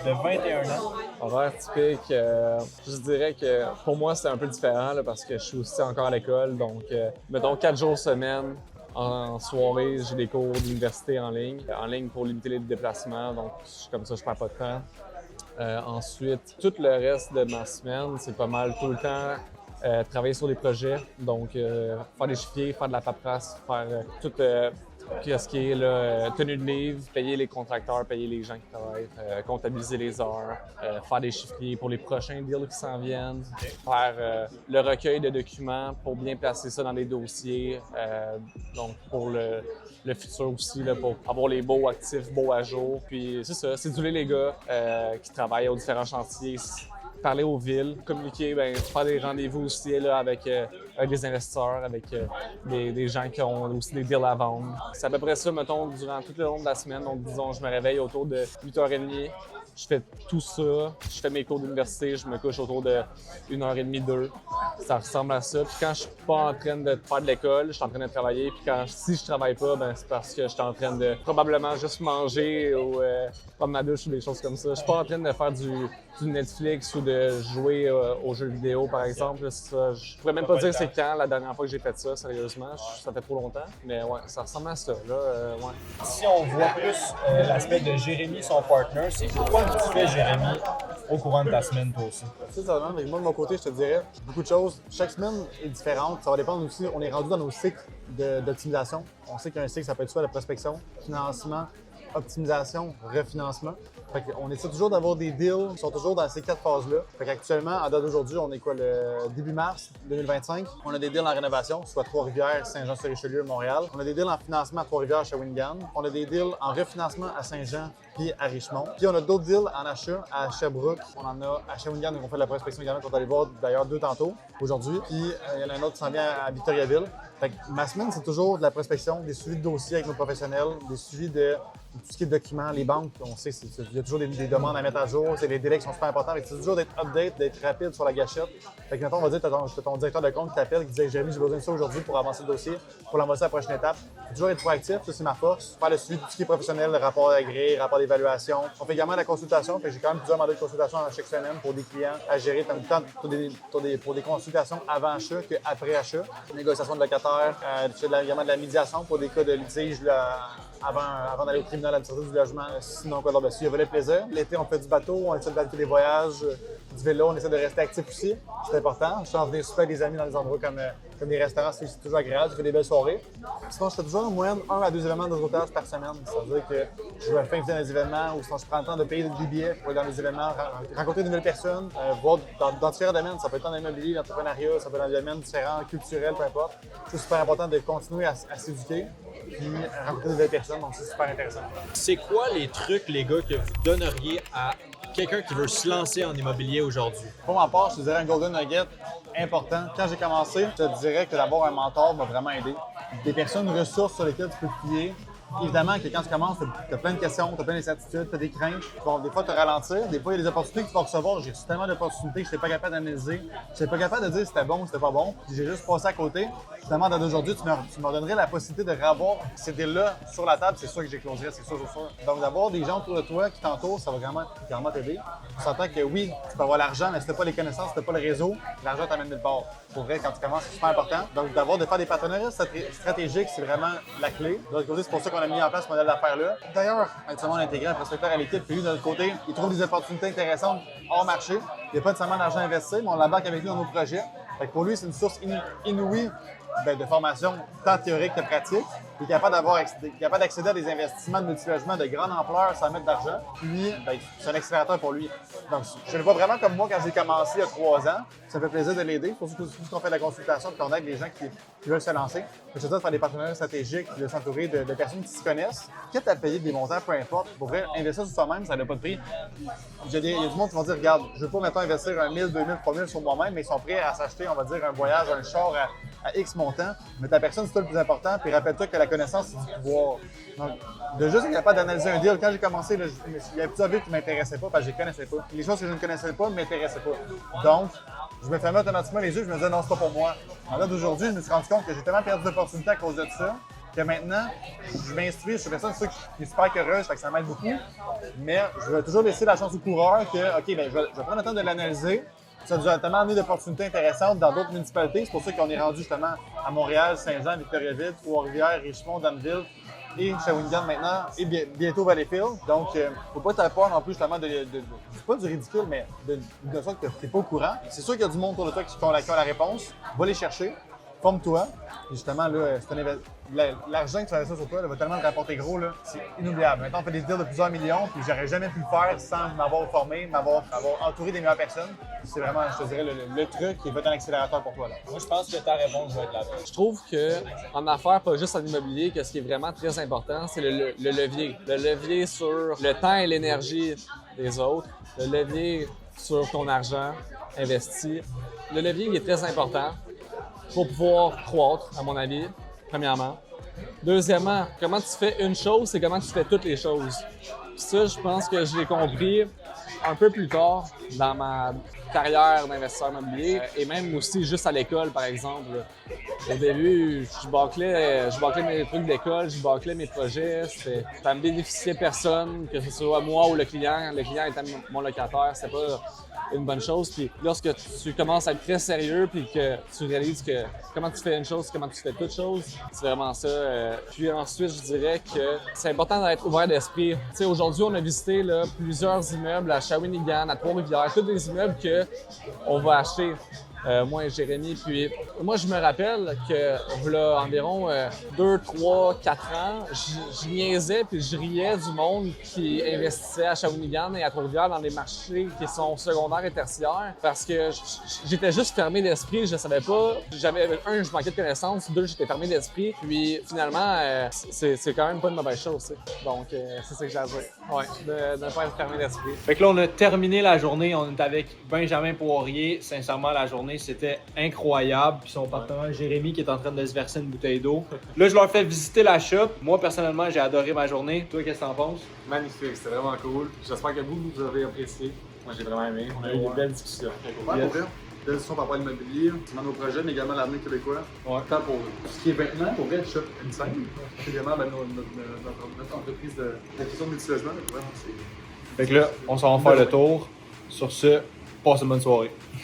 de 21 ans? Horaire typique, je dirais que pour moi, c'est un peu différent là, parce que je suis aussi encore à l'école. Donc, mettons 4 jours semaine. En soirée, j'ai des cours d'université en ligne pour limiter les déplacements. Donc, comme ça, je perds pas de temps. Ensuite, tout le reste de ma semaine, c'est pas mal tout le temps travailler sur des projets. Donc, faire des chiffriers, faire de la paperasse, faire tout ce qui est là, tenue de livre, payer les contracteurs, payer les gens qui travaillent, comptabiliser les heures, faire des chiffriers pour les prochains deals qui s'en viennent, faire le recueil de documents pour bien placer ça dans les dossiers. Donc, pour le futur aussi, là, pour avoir les beaux actifs, beaux à jour. Puis, c'est ça, séduler les gars qui travaillent aux différents chantiers. Parler aux villes, communiquer, faire des rendez-vous aussi là, avec des investisseurs, avec des gens qui ont aussi des deals à vendre. C'est à peu près ça, mettons, durant tout le long de la semaine. Donc, disons, je me réveille autour de 8h30, je fais tout ça, je fais mes cours d'université, je me couche autour de 1h30, 2. Ça ressemble à ça. Puis quand je suis pas en train de faire de l'école, je suis en train de travailler. Puis si je travaille pas, c'est parce que je suis en train de probablement juste manger ou prendre ma douche ou des choses comme ça. Je suis pas en train de faire du Netflix ou de jouer aux jeux vidéo, par exemple. Ça, je pourrais même pas dire c'est quand la dernière fois que j'ai fait ça, sérieusement. Ça fait trop longtemps. Mais ouais, ça ressemble à ça, là. Ouais. Si on voit plus l'aspect de Jérémy, son partner, c'est quoi que tu fais, Jérémy, au courant de ta semaine, toi aussi? Sincèrement, avec moi, de mon côté, je te dirais beaucoup de choses. Chaque semaine est différente. Ça va dépendre aussi. On est rendu dans nos cycles d'optimisation. On sait qu'il y a un cycle, ça peut être soit la prospection, financement, optimisation, refinancement. Fait qu'on essaie toujours d'avoir des deals qui sont toujours dans ces 4 phases-là. Fait qu'actuellement, à date d'aujourd'hui, on est quoi, le début mars 2025. On a des deals en rénovation, soit Trois-Rivières, Saint-Jean-sur-Richelieu, Montréal. On a des deals en financement à Trois-Rivières, Shawinigan. On a des deals en refinancement à Saint-Jean puis à Richmond. Puis on a d'autres deals en achat à Sherbrooke. On en a à Shawinigan, donc on fait de la prospection également, qu'on va aller voir d'ailleurs 2 tantôt aujourd'hui. Puis il y en a un autre qui s'en vient à Victoriaville. Fait que ma semaine, c'est toujours de la prospection, des suivis de dossiers avec nos professionnels, des suivis de tout ce qui est documents, les banques. On sait qu'il y a toujours des demandes à mettre à jour, c'est les délais qui sont super importants. C'est toujours d'être update, d'être rapide sur la gâchette. Fait que maintenant, on va dire, t'as ton directeur de compte qui t'appelle, qui dit Jérémy, j'ai besoin de ça aujourd'hui pour avancer le dossier, pour l'envoyer à la prochaine étape. Faut toujours être proactif, ça c'est ma force. Faire le suivi de tout ce qui est professionnel, le rapport agréé, rapport d'évaluation. On fait également la consultation, fait que j'ai quand même plusieurs mandats de consultation à chaque semaine pour des clients à gérer, tant pour des consultations avant achat qu'après achat. Négociation de locataires, également de la médiation pour des cas de litige là, avant d'aller au tribunal administratif du logement. Sinon, quoi d'autre? Il y avait le plaisir. L'été, on fait du bateau, on essaie de planifier des voyages, du vélo, on essaie de rester actif aussi. C'est important. Je suis en venir souper avec des amis dans des endroits comme des restaurants, c'est toujours agréable, je fais des belles soirées. Sinon, je fais toujours en moyenne 1 à 2 événements de réseautage par semaine. Ça veut dire que je vais faire des événements ou sinon je prends le temps de payer des billets pour aller dans les événements, rencontrer de nouvelles personnes, voir dans différents domaines. Ça peut être dans l'immobilier, l'entrepreneuriat, ça peut être dans des domaines différents, culturels, peu importe. C'est super important de continuer à s'éduquer puis rencontrer de nouvelles personnes, donc c'est super intéressant. C'est quoi les trucs, les gars, que vous donneriez à quelqu'un qui veut se lancer en immobilier aujourd'hui? Pour ma part, je te dirais un golden nugget important. Quand j'ai commencé, je te dirais que d'avoir un mentor m'a vraiment aidé. Des personnes ressources sur lesquelles tu peux te fier. Évidemment que quand tu commences, tu as plein de questions, tu as plein d'incertitudes, tu as des craintes qui vont des fois te ralentir. Des fois, il y a des opportunités que tu vas recevoir. J'ai reçu tellement d'opportunités que je n'étais pas capable d'analyser. Je n'étais pas capable de dire si c'était bon ou si c'était pas bon. Puis j'ai juste passé à côté. Finalement, d'aujourd'hui, tu me donnerais la possibilité de revoir ces deals-là sur la table. C'est sûr que j'ai closerais, c'est sûr. Donc, d'avoir des gens autour de toi qui t'entourent, ça va vraiment t'aider. Tu s'entends que oui, tu peux avoir l'argent, mais si tu n'as pas les connaissances, si tu n'as pas le réseau, l'argent t'amène nulle part. Pour vrai, quand tu commences, c'est super important. Donc, de faire des partenariats stratégiques, c'est vraiment la clé. De l'autre côté, c'est pour ça qu'on a mis en place ce modèle d'affaires-là. D'ailleurs, actuellement, on a intégré un prospecteur à l'équipe, puis lui, de l'autre côté, il trouve des opportunités intéressantes hors marché. Il n'y a pas nécessairement d'argent investi, mais on l'embarque avec lui dans nos projets. Fait que pour lui, c'est une source inouïe de formation tant théorique que pratique. Il est capable d'accéder à des investissements de multilogement de grande ampleur sans mettre d'argent. Puis, c'est un accélérateur pour lui. Donc, je le vois vraiment comme moi quand j'ai commencé il y a 3 ans. Ça me fait plaisir de l'aider. Pour tout ce qu'on fait de la consultation, puis on aide les gens qui veulent se lancer. Je veux dire, faire des partenariats stratégiques, de s'entourer de personnes qui s'y connaissent. Quitte à payer des montants, peu importe. Pour vrai, investir sur soi-même, ça n'a pas de prix. Il y a du monde qui vont dire, regarde, je veux pas maintenant investir 1 000, 2 000, 3 000 sur moi-même, mais ils sont prêts à s'acheter, on va dire, un voyage, un char à X montant, mais ta personne, c'est toi le plus important. Puis rappelle-toi que la connaissance, c'est du pouvoir. Donc, de juste être capable d'analyser un deal, quand j'ai commencé, là, il y avait plusieurs deals qui ne m'intéressaient pas parce que je les connaissais pas. Les choses que je ne connaissais pas ne m'intéressaient pas. Donc, je me fermais automatiquement les yeux, je me disais non, c'est pas pour moi. En date d'aujourd'hui, je me suis rendu compte que j'ai tellement perdu d'opportunités à cause de ça que maintenant, je m'instruis, je suis une personne qui est super heureuse, fait que ça m'aide beaucoup. Mais je vais toujours laisser la chance au coureur que, OK, ben, je vais prendre le temps de l'analyser. Ça nous a tellement amené d'opportunités intéressantes dans d'autres municipalités. C'est pour ça qu'on est rendu justement à Montréal, Saint-Jean, Victoriaville, Trois-Rivières, Richmond, Danville et Shawinigan maintenant et bientôt Valleyfield. Donc, faut pas t'avoir peur non plus justement pas du ridicule, mais de sorte que tu n'es pas au courant. C'est sûr qu'il y a du monde autour de toi qui ont la réponse. Va les chercher, forme-toi. Et justement, là, l'argent que tu vas investir sur toi là, va tellement te rapporter gros, là, c'est inoubliable. Maintenant, on fait des deals de plusieurs millions, puis j'aurais jamais pu le faire sans m'avoir formé, m'avoir entouré des meilleures personnes. C'est vraiment, je te dirais, le truc qui va être un accélérateur pour toi. Là. Moi, je pense que ta réponse va être là-bas. Je trouve qu'en affaires, pas juste en immobilier, que ce qui est vraiment très important, c'est le levier. Le levier sur le temps et l'énergie des autres, le levier sur ton argent investi. Le levier, il est très important pour pouvoir croître, à mon avis, premièrement. Deuxièmement, comment tu fais une chose, c'est comment tu fais toutes les choses. Puis ça, je pense que je l'ai compris un peu plus tard dans ma carrière d'investisseur immobilier et même aussi juste à l'école, par exemple. Au début, je bâclais mes trucs d'école, je bâclais mes projets. Ça me bénéficiait personne, que ce soit moi ou le client. Le client était mon locataire, c'était pas une bonne chose. Puis lorsque tu commences à être très sérieux puis que tu réalises que comment tu fais une chose, comment tu fais toute chose, c'est vraiment ça. Puis ensuite, je dirais que c'est important d'être ouvert d'esprit. Tu sais, aujourd'hui, on a visité là, plusieurs immeubles à Shawinigan, à Trois-Rivières, tous des immeubles qu'on va acheter. Moi et Jérémy. Puis moi, je me rappelle que là, environ 2, 3, 4 ans, je niaisais puis je riais du monde qui investissait à Shawinigan et à Trois-Rivières dans des marchés qui sont secondaires et tertiaires parce que j'étais juste fermé d'esprit. Je savais pas. Je manquais de connaissances. 2, j'étais fermé d'esprit. Puis finalement, c'est quand même pas une mauvaise chose. T'sais. Donc, c'est ça que j'ai à dire. Ouais, de ne pas être fermé d'esprit. Fait que là, on a terminé la journée. On est avec Benjamin Poirier. Sincèrement, la journée, c'était incroyable. Puis son partenaire Jérémy qui est en train de se verser une bouteille d'eau. Là, je leur fais visiter la shop. Moi, personnellement, j'ai adoré ma journée. Toi, qu'est-ce que t'en penses? Magnifique, c'était vraiment cool. J'espère que vous avez apprécié. Moi, j'ai vraiment aimé. On a eu des belles discussions. Ouais, pour vrai. Belle discussion par rapport à l'immobilier, dans nos projets, mais également l'avenir québécois. Ouais. Tant pour tout ce qui est vêtements, pour vrai, le shop Inside. C'est également notre entreprise d'acquisition de multilogement. Vraiment, c'est... Fait que là, on s'en va faire le tour. Sur ce, passe une bonne soirée.